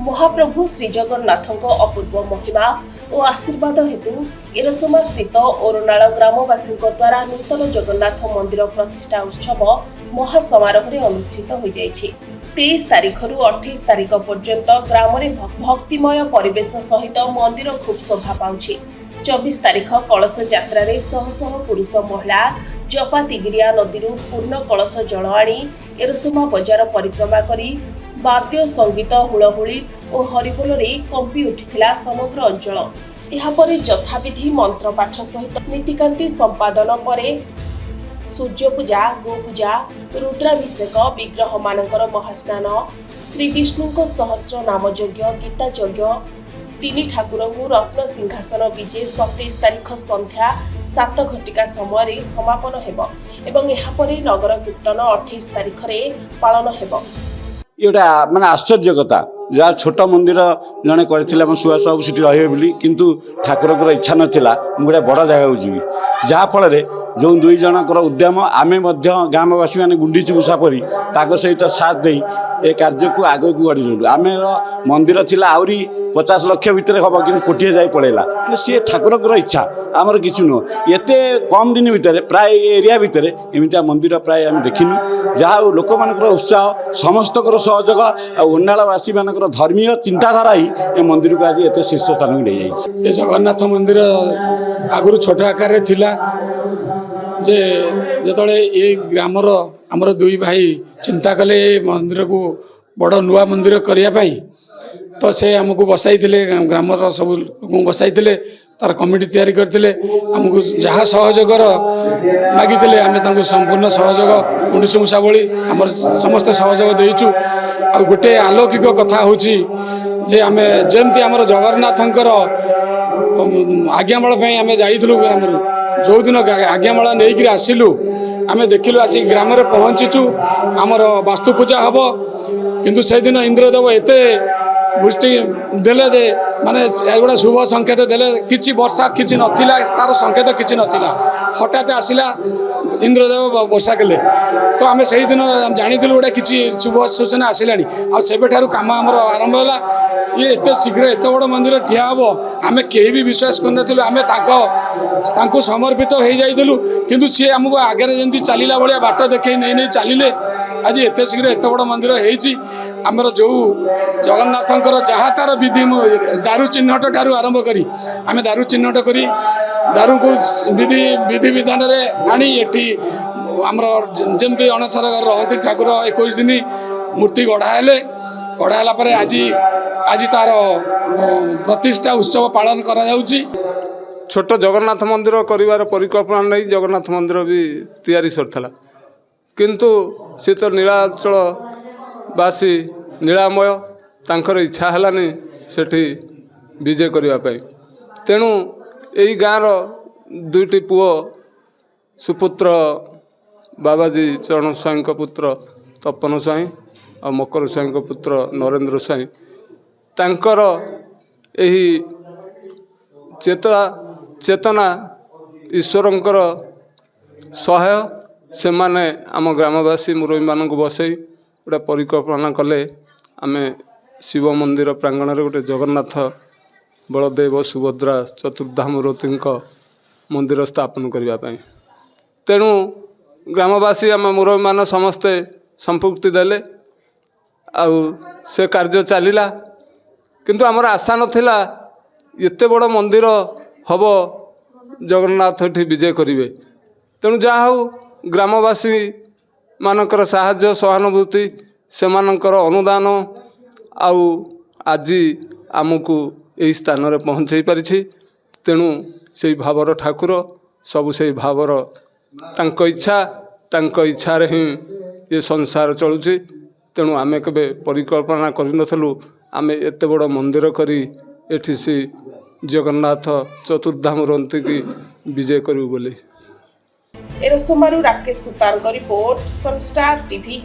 महाप्रभु श्री जगन्नाथଙ୍କ अपूर्व महिमा और आशीर्वाद हेतु एरसोमा स्थित ओरनाल ग्रामवासी द्वारा नूतन जगन्नाथ मंदिर प्रतिष्ठा उत्सव महासमारोह अनुष्ठित हो 23 तारीख रु 28 तारीख पर्यंत ग्राम में भक्तिमय परिवेश सहित मंदिर खूब शोभा पाउछि। 24 तारीख कलश यात्रा रे शह शह पुरुष महिला जपातिगिरिया नदी पूर्ण कलश जल आनी एरसोमा बजार परिक्रमा करी वाद्य संगीत हुलहुली और हरिबोल रे कंपी उठिथिला समग्र अंचल। एहापरे यथाविधि मंत्र पाठ सहित नीतिकांति संपादन परे सूर्य पूजा गोपूजा रुद्राभिषेक विग्रह मानकर महास्नान श्री विष्णु सहस्र नाम यज्ञ गीता यज्ञ तीन ठाकुर रत्न सिंहासन विजे 27 तारीख संध्या 7 घटिका समय समापन हेबो एवं एहापरे नगर कीर्तन 28 तारीख रे पालन हेबो। एटा माने आश्चर्य कथा जहाँ छोट मंदिर जड़े कर सुहास बाबू सीटी रही बोली किंतु ठाकुर इच्छा नाला मुझे बड़ जगह जीवी जहाँफल जो दुई जनकर उद्यम आम ग्रामवासी मैंने गुंडीची मूषा परी सहित साथ दे ए कार्य को आग को गढ़ी आम मंदिर थिला आहरी 50 लाख भितर हम कि कोटिए जाए पड़ेगा सी ठाकुर इच्छा आमर कि नुह एत कम दिन भितर प्राय एरिया भितर एमती मंदिर प्राय आम देखिनु जहाँ लोक मान उत्साह समस्त सहयोग ओरनालवासी मान धर्मीय चिंताधारा ही ए मंदिर को आज एत शीर्ष स्थान को ले जाइए। जगन्नाथ मंदिर आगुरी छोट आकार थिला जे जतले ये ग्रामर आमर दुई भाई चिंता कले मंदिर को बड़ नुआ मंदिर करने तो से आमको बसाई ग्रामर सब लोग बसाई तार कमिटी तैयारी करते आमको जहाँ सहयोगर मागी आम संपूर्ण सहयोग गुंडीची मूषा भली आम समस्त सहयोग देचु। आ गोटे आलौकिक कथा हूँ जे आम जमती आम जगन्नाथंकर आज्ञामाल आम जाइलु ग्राम जो दिन आज्ञामाला नहीं आसिलु आम देखिलु आसी ग्राम में पहुँचीचु आमर वास्तु पूजा हम किंतु से दिन इंद्रदेव एते दृष्टि देले जे माने एगुड़ा शुभ संकेत देले किछि वर्षा किछि नथिला तार संकेत किछि नथिला हठात आसिला इंद्रदेव वर्षा कले तो आम से दिन जानी गोटे किछि शुभ सूचना आसिलानी आ सेबेठारु काम आमर आरंभ होला ये एत शीघ्र एत बड़ मंदिर ठिया हम आम कहीं भी विश्वास कर आम समर्पित हो जाइलु किंतु सी आमको आगे जमी चलला भाया बाट देखे नहीं नहीं चलिले आज एत शीघ्र एत बड़ मंदिर होती आमर जो जगन्नाथंकर जहाँ तार विधि दारू चिन्हट ठारू आरंभ करी आम दारू चिन्हट करी दारू को विधि विधि विधान आनी एटी आमर जमती अणसर रहती ठाकुर 21 दिन मूर्ति गढ़ाला पर आज आज तार प्रतिष्ठा उत्सव पालन करा जाउची। छोट जगन्नाथ मंदिर करिवार परिकल्पना नहीं जगन्नाथ मंदिर भी तैयारी सरथला किंतु से तो नीलाचल बासी नीलामय तांकर इच्छा हलानी सेठी विजय करिवा पई तेणु एई गाँर दुईटी पुओ सुपुत्र बाबाजी चरण स्वाई पुत्र तपन स्वाई और मकर स्वाई पुत्र नरेंद्र स्वाई तांकर एही चेतना ईश्वरंकर सहाय से माने आम ग्रामवासी मुरबी मान बसई गोटे परिकल्पना कले आम शिव मंदिर प्रांगण में गोटे जगन्नाथ बलदेव सुभद्रा चतुर्धामूर्ति मंदिर स्थापन करने तेणु ग्रामवासी आम मुरबी मान समस्ते संपुक्ति देले आ से कार्य चलिला किंतु आमर आशा नथिला एते बड़ मंदिर हम जगन्नाथ एठी विजय करेंगे तेणु जहा हूँ ग्रामवासी मानकर साहाय्य सहानुभूति से मानकर अनुदान आउ आज आमको यही स्थान रे पहुँचाई पारिछि तेणु से भावर ठाकुर सब से भावर तांक इच्छा रे ही ये संसार चलुछि तेणु आमे केबे परिकल्पना करिनथलु आमे एते बड़ मंदिर करी एठी से जगन्नाथ चतुर्धामूर्ति की विजय करू बोले। एरसोमारू राकेश सुतारଙ୍କ रिपोर्ट सनस्टार टीवी।